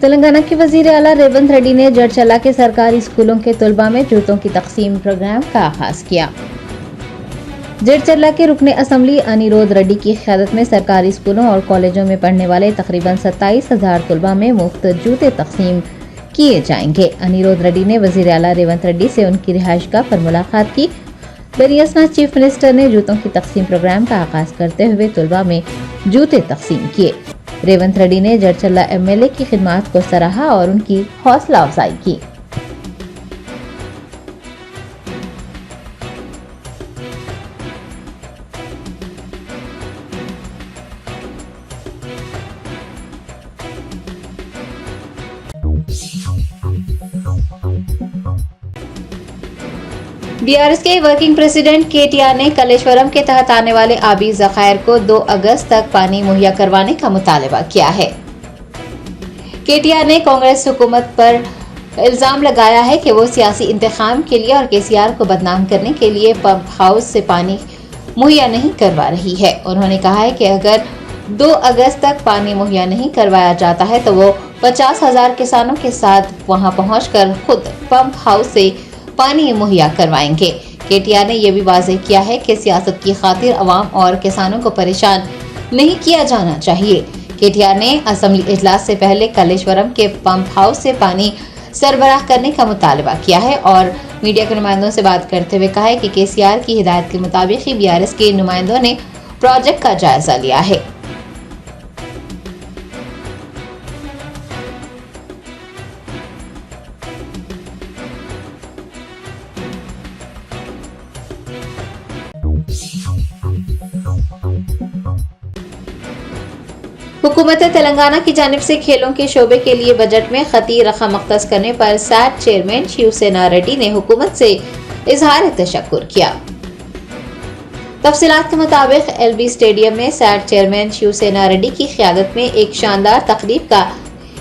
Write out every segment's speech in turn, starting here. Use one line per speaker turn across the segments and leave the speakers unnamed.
तेलंगाना के वजीर आला रेवंत रेड्डी ने जड़चला के सरकारी स्कूलों के तलबा में जूतों की तकसीम प्रोग्राम का आगाज किया। जड़चला के रुकने असम्बली अनिरुद्ध रेड्डी की क़यादत में सरकारी स्कूलों और कॉलेजों में पढ़ने वाले तकरीबन 27,000 तलबा में मुफ्त जूते तकसीम किए जाएंगे। अनिरुद्ध रेड्डी ने वजीर आला रेवंत रेड्डी से उनकी रिहाइशगाह पर मुलाकात की। बरियासना चीफ मिनिस्टर ने जूतों की तकसीम प्रोग्राम का आगाज करते हुए तलबा में जूते तकसीम किए। रेवंत रेड्डी ने जड़चला एमएलए की खिदमात को सराहा और उनकी हौसला अफजाई की। बीआरएस के वर्किंग प्रेसिडेंट केटीआर ने कलेश्वरम के तहत आने वाले आबी ज़खायर को 2 अगस्त तक पानी मुहैया करवाने का मुतालबा किया है। केटीआर ने कांग्रेस हुकूमत पर इल्जाम लगाया है कि वो सियासी इंतखाम के लिए और केसीआर को बदनाम करने के लिए पंप हाउस से पानी मुहैया नहीं करवा रही है। उन्होंने कहा है कि अगर 2 अगस्त तक पानी मुहैया नहीं करवाया जाता है तो वो 50,000 किसानों के साथ वहां पहुंचकर खुद पंप हाउस से पानी मुहैया करवाएंगे। केटीआर ने यह भी वाज़ेह किया है कि सियासत की खातिर अवाम और किसानों को परेशान नहीं किया जाना चाहिए। केटीआर ने असेंबली इजलास से पहले कलेश्वरम के पंप हाउस से पानी सरबराह करने का मुतालबा किया है और मीडिया के नुमाइंदों से बात करते हुए कहा है कि केसीआर की हिदायत के मुताबिक ही बीआरएस के नुमाइंदों ने प्रोजेक्ट का जायजा लिया है। हुकूमत तेलंगाना की जानिब से खेलों के शोबे के लिए बजट में खती रकम मख्तस करने पर सैट चेयरमैन शिवसेना रेड्डी ने हुकूमत से इजहार तशक्कुर किया। तफसीलात के मुताबिक एलबी स्टेडियम में सैट चेयरमैन शिवसेना रेड्डी की क़यादत में एक शानदार तकरीब का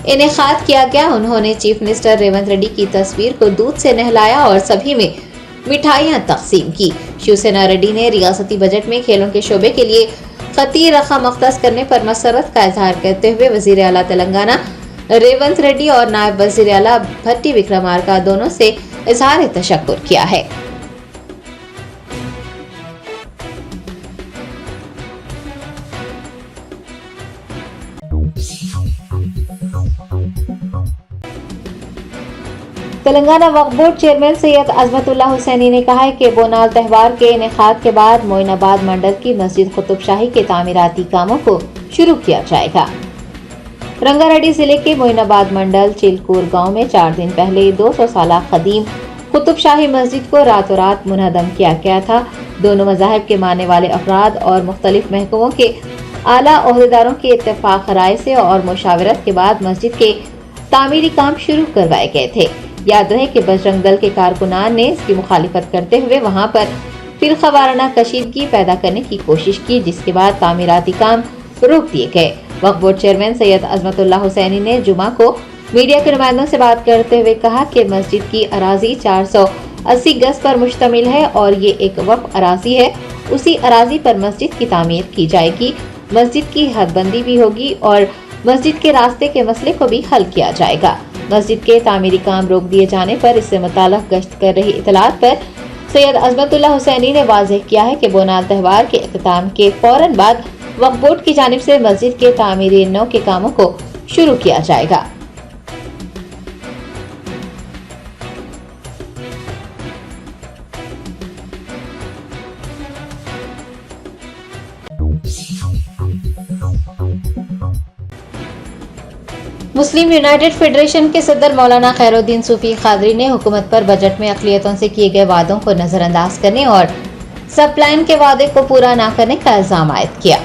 इनेकाद किया गया। उन्होंने चीफ मिनिस्टर रेवंत रेड्डी की तस्वीर को दूध से नहलाया और सभी में मिठाइयां तकसीम की। शिवसेना रेड्डी ने रियासती बजट में खेलों के शोबे के लिए खती रकम मख्तस करने पर मसरत का इजहार करते हुए वजीर आला तेलंगाना रेवंत रेड्डी और नायब वजीर आला भट्टी विक्रमार्का दोनों से इजहार तशक्कुर किया है। तेलंगाना वक्फ बोर्ड चेयरमैन सैयद अजमतुल्लाह हुसैनी ने कहा है कि बोनाल त्यौहार के इनेकाद के बाद मोइनाबाद मंडल की मस्जिद कुतुब शाही के तामीराती कामों को शुरू किया जाएगा। रंगारेड्डी जिले के मोइनाबाद मंडल चिलकूर गांव में 4 दिन पहले 200 साल कदीम कुतुब शाही मस्जिद को रातों रात मुनहदम किया गया था। दोनों मज़ाहिब के मानने वाले अफराद और मुख्तलिफ महकमों के आला ओहदेदारों के इत्तेफाक राय से और मुशावरत के बाद मस्जिद के तामीरी काम शुरू करवाए गए थे। याद रहे कि बजरंग दल के कारकुनान ने इसकी मुखालिफत करते हुए वहां पर फिरका वाराना कशीदगी पैदा करने की कोशिश की, जिसके बाद तामीराती काम रोक दिए गए। वक्फ बोर्ड चेयरमैन सैयद अजमतुल्लाह हुसैनी ने जुमा को मीडिया के नुमाइंदों से बात करते हुए कहा कि मस्जिद की अराजी 480 गज पर मुश्तमिल है और ये एक वक्फ अराजी है। उसी अराजी पर मस्जिद की तामीर की जाएगी। मस्जिद की हदबंदी भी होगी और मस्जिद के रास्ते के मसले को भी हल किया जाएगा। मस्जिद के तामीरी काम रोक दिए जाने पर इससे मुताल्लिक़ गश्त कर रही इतलात पर सैयद अजमतुल्लाह हुसैनी ने वाज़ेह किया है कि बोनाल त्यौहार के इख्तिताम के फौरन बाद वक्फ बोर्ड की जानिब से मस्जिद के तामीरी नौ के कामों को शुरू किया जाएगा। मुस्लिम यूनाइटेड फेडरेशन के सदर मौलाना खैरुद्दीन सूफी कादरी ने हुकूमत पर बजट में अक़लियतों से किए गए वादों को नजरअंदाज करने और सब प्लान के वादे को पूरा न करने का इल्जाम आयद किया।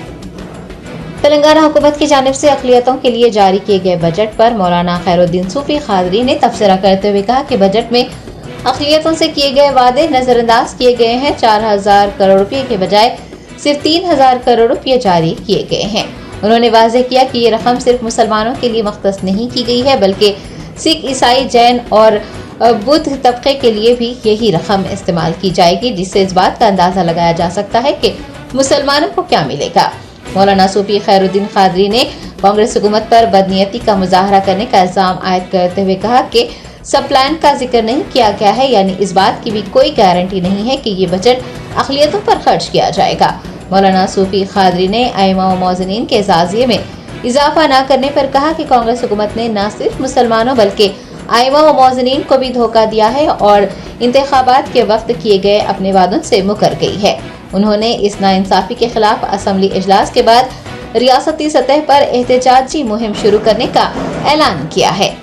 तेलंगाना हुकूमत की जानिब से अक़लियतों के लिए जारी किए गए बजट पर मौलाना खैरुद्दीन सूफी कादरी ने तबसरा करते हुए कहा कि बजट में अक़लियतों से किए गए वादे नजरअंदाज किए गए हैं। 4,000 करोड़ रुपये के बजाय सिर्फ 3,000 करोड़ रुपये जारी किए गए हैं। उन्होंने वाज़ेह किया कि ये रकम सिर्फ मुसलमानों के लिए मख्तस नहीं की गई है, बल्कि सिख, ईसाई, जैन और बुद्ध तबके के लिए भी यही रकम इस्तेमाल की जाएगी, जिससे इस बात का अंदाजा लगाया जा सकता है कि मुसलमानों को क्या मिलेगा। मौलाना सूफी खैरुद्दीन कादरी ने कांग्रेस हुकूमत पर बदनीयती का मुजाहरा करने का इल्जाम आयद करते हुए कहा कि सब प्लान का जिक्र नहीं किया गया है, यानी इस बात की भी कोई गारंटी नहीं है कि ये बजट अक़लियतों पर खर्च किया जाएगा। मौलाना सूफी कादरी ने आइमा व मौज़नीन के जाजिये में इजाफा न करने पर कहा कि कांग्रेस हुकूमत ने न सिर्फ मुसलमानों बल्कि आइमा व मौज़नीन को भी धोखा दिया है और इंतखाबात के वक्त किए गए अपने वादों से मुकर गई है। उन्होंने इस नाइंसाफी के खिलाफ असम्बली इजलास के बाद रियासती सतह पर एहतजाजी मुहिम शुरू करने का ऐलान किया है।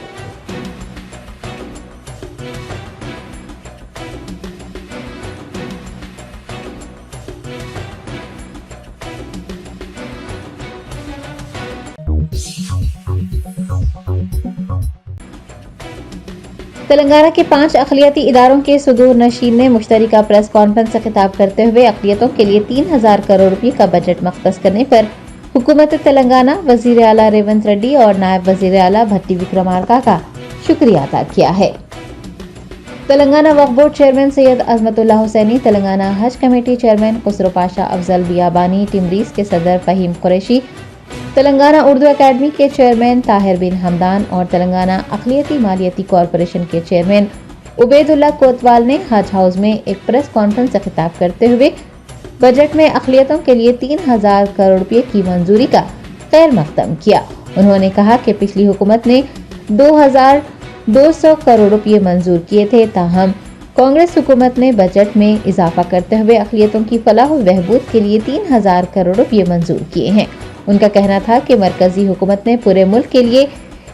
तेलंगाना के 5 अक़लियती इदारों के सुदूर नशीन ने मुश्तरका प्रेस कॉन्फ्रेंस से खिताब करते हुए अक़लियतों के लिए 3000 करोड़ रुपये का बजट मख्तस करने पर हुकूमत तेलंगाना, वज़ीर आला रेवंत रेड्डी और नायब वज़ीर आला भट्टी विक्रमार्का का शुक्रिया अदा किया है। तेलंगाना वक्फ बोर्ड चेयरमैन सैयद अज़मतुल्लाह हुसैनी, तेलंगाना हज कमेटी चेयरमैन खुसरो पाशा अफजल बियाबानी, टिमरीज के सदर फ़हीम कुरैशी, तेलंगाना उर्दू एकेडमी के चेयरमैन ताहिर बिन हमदान और तेलंगाना अक़लियती मालियती कॉरपोरेशन के चेयरमैन उबैदुल्लाह कोतवाल ने हज हाउस में एक प्रेस कॉन्फ्रेंस से खिताब करते हुए बजट में अक़लियतों के लिए 3000 करोड़ रुपये की मंजूरी का खैर मक़दम किया। उन्होंने कहा कि पिछली हुकूमत ने 2200 करोड़ रुपये मंजूर किए थे, ताहम कांग्रेस हुकूमत ने बजट में इजाफा करते हुए अक़लियतों की फलाह व बहबूद के लिए 3000 करोड़ रुपये मंजूर किए हैं। उनका कहना था कि मरकजी हुकूमत ने पूरे मुल्क के लिए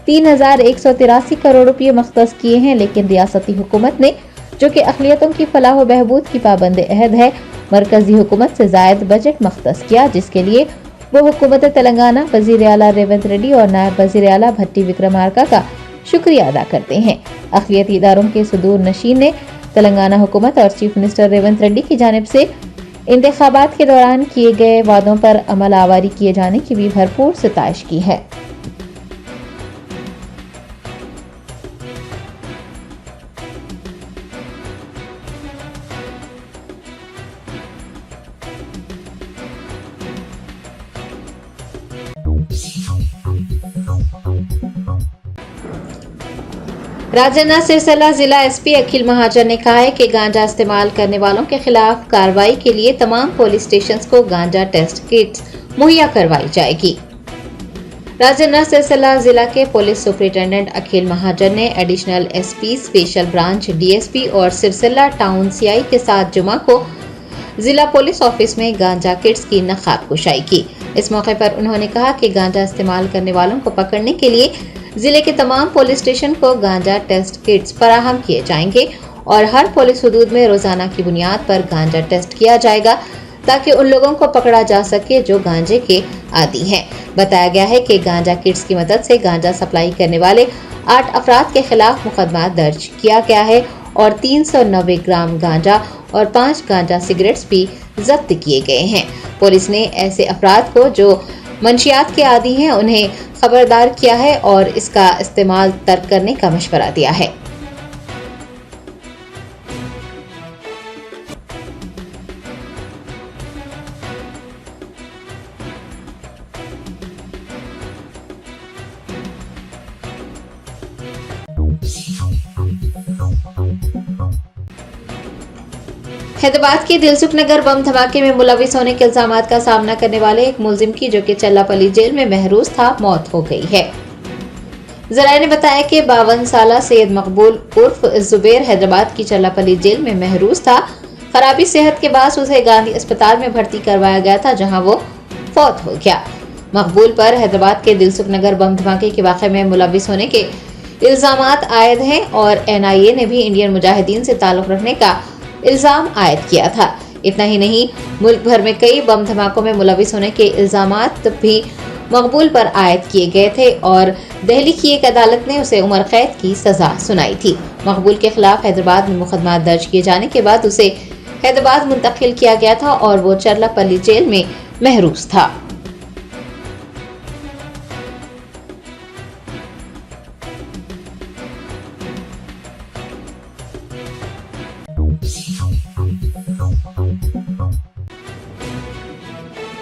3183 करोड़ रुपये मख्तस किए हैं, लेकिन रियासती हुकूमत ने, जो कि अक़लियतों की फलाह व बहबूद की पाबंद अहद है, मरकजी हुकूमत से ज़ायद बजट मख्तस किया, जिसके लिए वो हुकूमत तेलंगाना, वज़ीर आला रेवंत रेड्डी और नायब वज़ीर आला भट्टी विक्रमार्का का शुक्रिया अदा करते हैं। अक़लियती इदारों के सुदूर नशीन ने तेलंगाना हुकूमत और चीफ मिनिस्टर रेवंत रेड्डी की जानिब से इंतखाबात के दौरान किए गए वादों पर अमल आवारी किए जाने की भी भरपूर सिताइश की है। राजन्ना सिरसिला जिला एसपी अखिल महाजन ने कहा है कि गांजा इस्तेमाल करने वालों के खिलाफ कार्रवाई के लिए तमाम पुलिस स्टेशन को गांजा टेस्ट किट्स मुहैया करवाई जाएगी। राजन्ना सिरसिला जिला के पुलिस सुपरिटेंडेंट अखिल महाजन ने additional SP, special branch DSP और सिरसिला टाउन सीआई के साथ जुमा को जिला पुलिस ऑफिस में गांजा किट्स की नकाब कुशाई की। इस मौके पर उन्होंने कहा कि गांजा इस्तेमाल करने वालों को पकड़ने के लिए जिले के तमाम पुलिस स्टेशन को गांजा टेस्ट किट्स फराहम किए जाएंगे और हर पुलिस हदूद में रोजाना की बुनियाद पर गांजा टेस्ट किया जाएगा ताकि उन लोगों को पकड़ा जा सके जो गांजे के आदी हैं। बताया गया है कि गांजा किट्स की मदद से गांजा सप्लाई करने वाले 8 अफराद के खिलाफ मुकदमा दर्ज किया गया है और 390 ग्राम गांजा और 5 गांजा सिगरेट्स भी जब्त किए गए हैं। पुलिस ने ऐसे अफराद को जो मंशियात के आदी हैं उन्हें खबरदार किया है और इसका इस्तेमाल तर्क करने का मशवरा दिया है। हैदराबाद के दिलसुख नगर बम धमाके में मुलविस होने के इल्जामात का सामना करने वाले एक मुलजिम की, जो कि चल्लापल्ली जेल में महरूज था, मौत हो गई है। जराये ने बताया कि 52 साला सैयद मकबूल उर्फ जुबैर हैदराबाद की चल्लापल्ली जेल में महरूज था। खराबी सेहत के बाद उसे गांधी अस्पताल में भर्ती करवाया गया था, जहां वो फौत हो गया। मकबूल पर हैदराबाद के दिलसुख नगर बम धमाके के वाक़े में मुलविस होने के इल्जामात आयद हैं और NIA ने भी इंडियन मुजाहिदीन से ताल्लुक रखने का इल्जाम आयद किया था। इतना ही नहीं, मुल्क भर में कई बम धमाकों में मुलविस होने के इल्जामात भी मकबूल पर आयद किए गए थे और दिल्ली की एक अदालत ने उसे उम्र कैद की सजा सुनाई थी। मकबूल के खिलाफ हैदराबाद में मुकदमा दर्ज किए जाने के बाद उसे हैदराबाद मुंतकिल किया गया था और वो चर्लापल्ली जेल में महरूज था।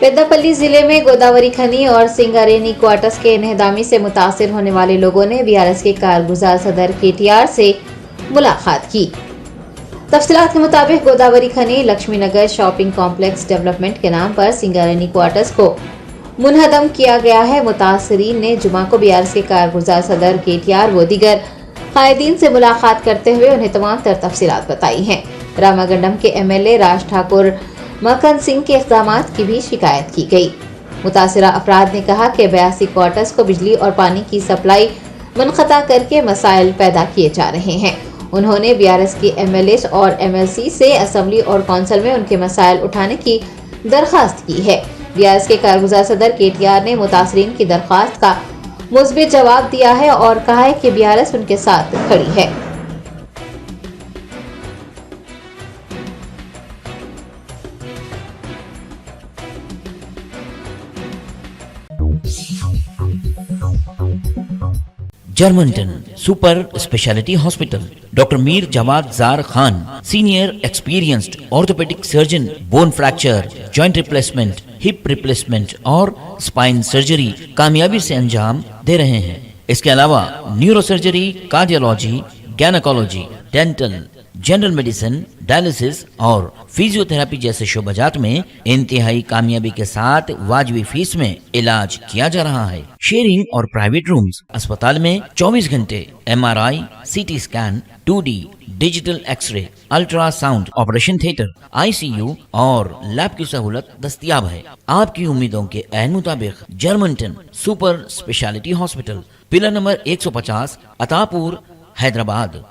पेद्दापल्ली जिले में गोदावरी खनी और सिंगारेनी क्वार्टर्स के इन्हदामी से मुतासिर होने वाले लोगों ने बीआरएस के कारगुजार सदर केटीआर से मुलाकात की। तफसीलात के मुताबिक गोदावरी खनी लक्ष्मी नगर शॉपिंग कॉम्प्लेक्स डेवलपमेंट के नाम पर सिंगारेनी क्वार्टर्स को मुनहदम किया गया है। मुतासरीन ने जुमा को बीआरएस के कारगुजार सदर केटीआर व दीगर कायदीन से मुलाकात करते हुए उन्हें तमाम तर तफसीलात बताई हैं। रामागंडम के एमएलए राज ठाकुर मक्खन सिंह के इक़दामात की भी शिकायत की गई। मुतासिरा अफराद ने कहा कि 82 क्वार्टर्स को बिजली और पानी की सप्लाई मुनक़ता करके मसाइल पैदा किए जा रहे हैं। उन्होंने बीआरएस की एमएलए और एमएलसी से असेंबली और कौंसिल में उनके मसाइल उठाने की दरख्वास्त की है। बीआरएस के कारगुजार सदर केटीआर ने मुतासरीन की दरख्वास्त का मुस्बित जवाब दिया है और कहा है कि बीआरएस उनके साथ खड़ी है।
Germanten super speciality hospital, doctor Mir Jawad Zar Khan, senior experienced orthopaedic surgeon, bone fracture, joint replacement, hip replacement और स्पाइन सर्जरी कामयाबी से अंजाम दे रहे हैं। इसके अलावा neuro surgery, cardiology, gynaecology, dental, general medicine, dialysis और फिजियोथेरेपी जैसे शोबाजात में इंतहाई कामयाबी के साथ वाजिबी फीस में इलाज किया जा रहा है। शेयरिंग और प्राइवेट रूम्स, अस्पताल में 24 घंटे MRI, CT scan, 2D digital x-ray, ultrasound, operation theatre, ICU और लैब की सहूलत दस्तयाब है। आपकी उम्मीदों के ऐन मुताबिक Germanten super speciality hospital, pillar number 150, Attapur, Hyderabad.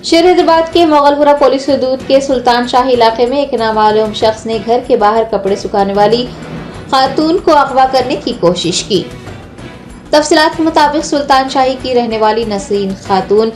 शेर हैदराबाद के मोगलपुरा पुलिस हदूद के सुल्तान शाही इलाके में एक नामालूम शख्स ने घर के बाहर कपड़े सुखाने वाली खातून को अगवा करने की कोशिश की। तफसीलात के मुताबिक सुल्तान शाही की रहने वाली नसरीन खातून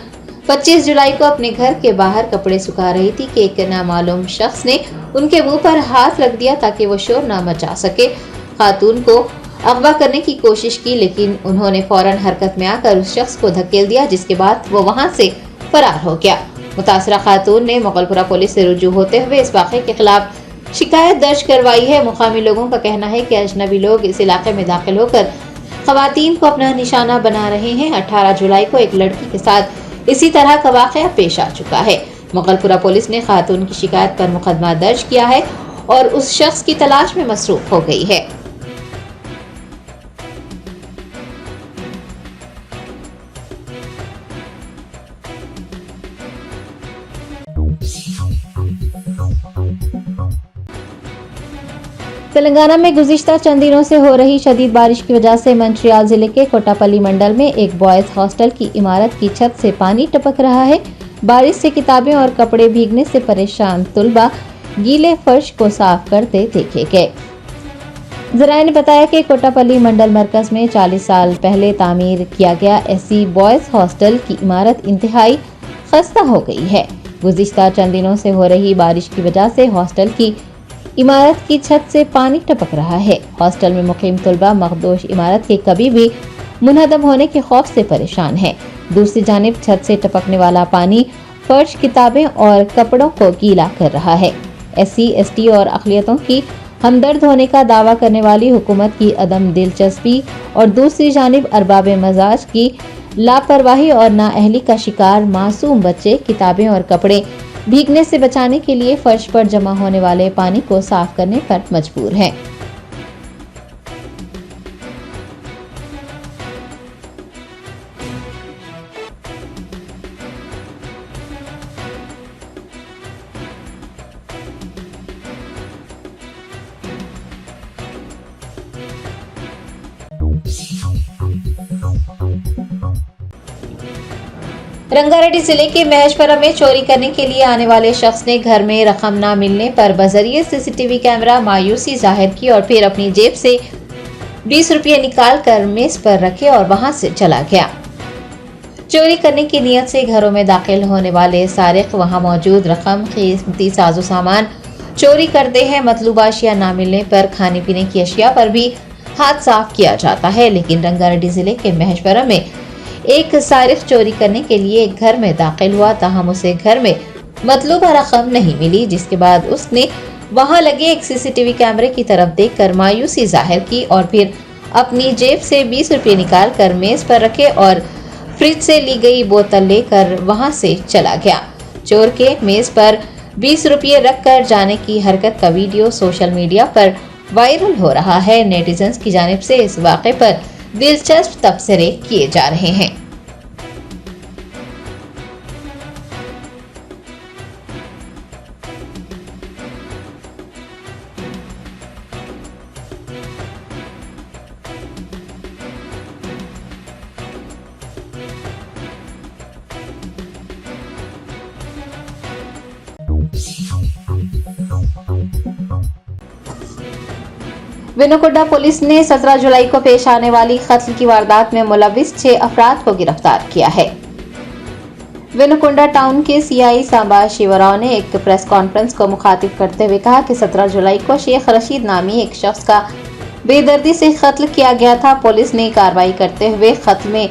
25 जुलाई को अपने घर के बाहर कपड़े सुखा रही थी कि एक नामालूम शख्स ने उनके मुंह पर हाथ रख दिया ताकि वो शोर न मचा सके। खातून को अगवा करने की कोशिश की, लेकिन उन्होंने फौरन हरकत में आकर उस शख्स को धकेल दिया, जिसके बाद वो वहां से फरार हो गया। मुतासरा खातून ने मोगलपुरा पुलिस से रुजू होते हुए इस वाक़े के खिलाफ शिकायत दर्ज करवाई है। मुकामी लोगों का कहना है कि अजनबी लोग इस इलाके में दाखिल होकर खवातीन को अपना निशाना बना रहे हैं। 18 जुलाई को एक लड़की के साथ इसी तरह का वाक़या पेश आ चुका है। मोगलपुरा पुलिस ने खातून की शिकायत पर मुकदमा दर्ज किया है और उस शख्स की तलाश में मसरूफ हो गई है। तेलंगाना में गुज़िश्ता चंद दिनों से हो रही शदीद बारिश की वजह से मंचियाल जिले के कोटापल्ली मंडल में एक बॉयज हॉस्टल की इमारत की छत से पानी टपक रहा है। बारिश से किताबें और कपड़े भीगने से परेशान तुलबा गीले फर्श को साफ करते देखे गए। जराये ने बताया कि कोटापल्ली मंडल मरकज में 40 साल पहले तामीर किया गया ऐसी बॉयज हॉस्टल की इमारत इंतहाई खस्ता हो गई है। गुज़िश्ता चंद दिनों से हो रही बारिश की वजह से हॉस्टल की इमारत की छत से पानी टपक रहा है। हॉस्टल में मुकीम तुलबा मखदूश इमारत के कभी भी मुनहदम होने के खौफ से परेशान है। दूसरी जानिब छत से टपकने वाला पानी फर्श, किताबें और कपड़ों को गीला कर रहा है। SC, ST और अक़लियतों की हमदर्द होने का दावा करने वाली हुकूमत की अदम दिलचस्पी और दूसरी जानिब अरबाब मजाज की लापरवाही और नाअहली का शिकार मासूम बच्चे किताबें और कपड़े भीगने से बचाने के लिए फर्श पर जमा होने वाले पानी को साफ करने पर मजबूर हैं। रंगारेड्डी जिले के महेशपुरम में चोरी करने के लिए आने वाले शख्स ने घर में रकम न मिलने पर बजरिए CCTV कैमरा मायूसी जाहिर की और फिर अपनी जेब से 20 रुपये निकाल कर मेज पर रखे और वहां से चला गया। चोरी करने की नीयत से घरों में दाखिल होने वाले सारिक वहां मौजूद रकम, कीमती साजो सामान चोरी करते हैं। मतलूबा अशिया न मिलने पर खाने पीने की अशिया पर भी हाथ साफ किया जाता है। लेकिन रंगारेड्डी जिले के महेशपुरम में एक सारिक चोरी करने के लिए एक घर में दाखिल हुआ, ताहम उसे घर में मतलूबा रकम नहीं मिली, जिसके बाद उसने वहां लगे एक सीसीटीवी कैमरे की तरफ देखकर मायूसी जाहिर की और फिर अपनी जेब से 20 रुपये निकाल कर मेज पर रखे और फ्रिज से ली गई बोतल लेकर वहां से चला गया। चोर के मेज पर 20 रुपये रख कर जाने की हरकत का वीडियो सोशल मीडिया पर वायरल हो रहा है। नेटिजन्स की जानिब से इस वाक़े पर दिलचस्प तबसरे किए जा रहे हैं। विनुकोटा पुलिस ने 17 जुलाई को पेश आने वाली कत्ल की वारदात में मुलविस 6 अफराद को गिरफ्तार किया है। विनुकोटा टाउन के सीआई सांबा शिवराव ने एक प्रेस कॉन्फ्रेंस को मुखातिब करते हुए कहा कि 17 जुलाई को शेख रशीद नामी एक शख्स का बेदर्दी से कत्ल किया गया था। पुलिस ने कार्रवाई करते हुए कत्ल में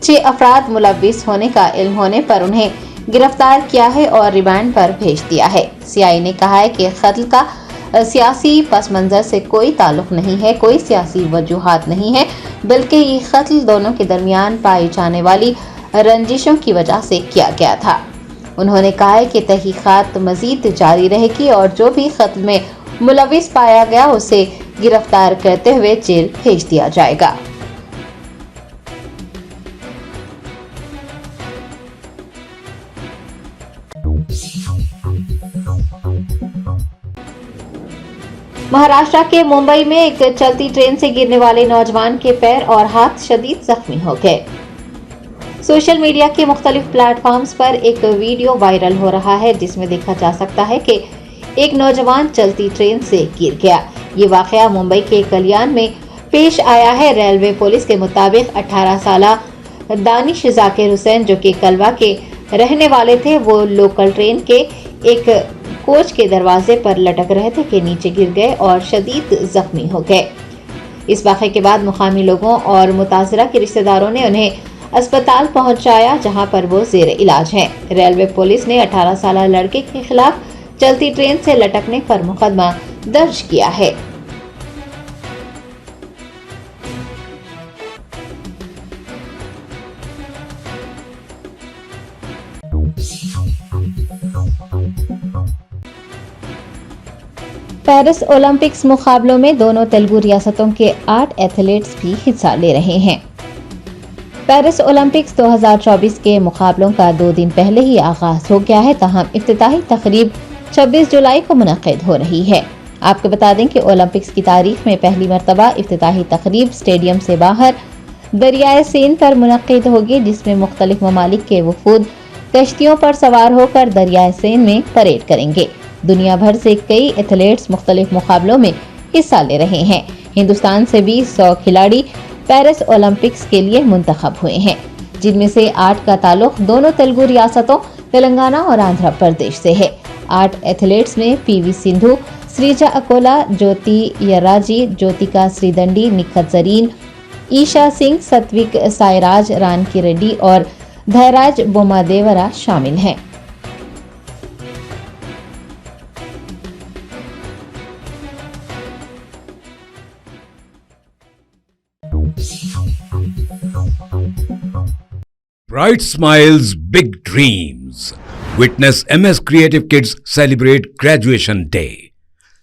6 अफराद मुलविस होने का इल्म होने पर उन्हें गिरफ्तार किया है और रिमांड पर भेज दिया है। सीआई ने कहा है कि कत्ल का सियासी पस मंजर से कोई ताल्लुक नहीं है, कोई सियासी वजूहात नहीं है, बल्कि ये कत्ल दोनों के दरमियान पाई जाने वाली रंजिशों की वजह से किया गया था। उन्होंने कहा है कि तहकीकात मजीद जारी रहेगी और जो भी कत्ल में मुलविस पाया गया उसे गिरफ्तार करते हुए जेल भेज दिया जाएगा। महाराष्ट्र के मुंबई में एक चलती ट्रेन से गिरने वाले नौजवान के पैर और हाथ शदीद जख्मी हो गए। सोशल मीडिया के मुख्तलिफ प्लेटफॉर्म्स पर एक वीडियो वायरल हो रहा है जिसमें देखा जा सकता है कि एक नौजवान चलती ट्रेन से गिर गया। ये वाकया मुंबई के कल्याण में पेश आया है। रेलवे पुलिस के मुताबिक 18 साला दानिश जाकिर हुसैन जो कि कलवा के रहने वाले थे, वो लोकल ट्रेन के एक कोच के दरवाजे पर लटक रहे थे कि नीचे गिर गए और शदीद जख्मी हो गए। इस वाक़े के बाद मुकामी लोगों और मुतासरा के रिश्तेदारों ने उन्हें अस्पताल पहुंचाया जहां पर वो जेर इलाज हैं। रेलवे पुलिस ने 18 साला लड़के के खिलाफ चलती ट्रेन से लटकने पर मुकदमा दर्ज किया है। पेरिस ओलंपिक्स मुकाबलों में दोनों तेलुगु रियासतों के 8 एथलीट्स भी हिस्सा ले रहे हैं। पेरिस ओलंपिक्स 2024 के मुकाबलों का 2 दिन पहले ही आगाज हो गया है, तहम इफ्तिताही तकरीब 26 जुलाई को मुनक्किद हो रही है। आपको बता दें कि ओलंपिक्स की तारीख में पहली मरतबा इफ्तिताही तकरीब स्टेडियम से बाहर दरियाए सेन पर मुनक्किद होगी, जिसमें मुख्तलिफ ममालिक के वफूद कश्तियों पर सवार होकर दरियाए सेन में परेड करेंगे। दुनिया भर से कई एथलीट्स मुख्तलिफ मुकाबलों में हिस्सा ले रहे हैं। हिंदुस्तान से भी 100 खिलाड़ी पेरिस ओलंपिक्स के लिए मुंतखब हुए हैं, जिनमें से 8 का ताल्लुक दोनों तेलुगु रियासतों तेलंगाना और आंध्र प्रदेश से है। 8 एथलीट्स में पीवी सिंधु, श्रीजा अकोला, ज्योति यराजी, ज्योतिका श्रीदंडी, निखत जरीन, ईशा सिंह, सत्विक साईराज, रानकी रेड्डी और धैराज बोमादेवरा शामिल हैं।
Bright smiles, big dreams. Witness MS Creative Kids celebrate Graduation Day.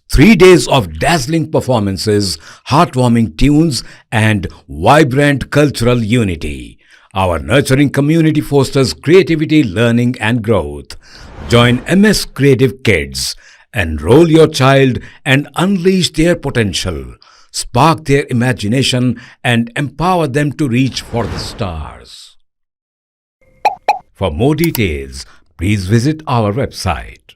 3 days of dazzling performances, heartwarming tunes, and vibrant cultural unity. Our nurturing community fosters creativity, learning, and growth. Join MS Creative Kids. Enroll your child and unleash their potential. Spark their imagination and empower them to reach for the stars. For more details, please visit our website.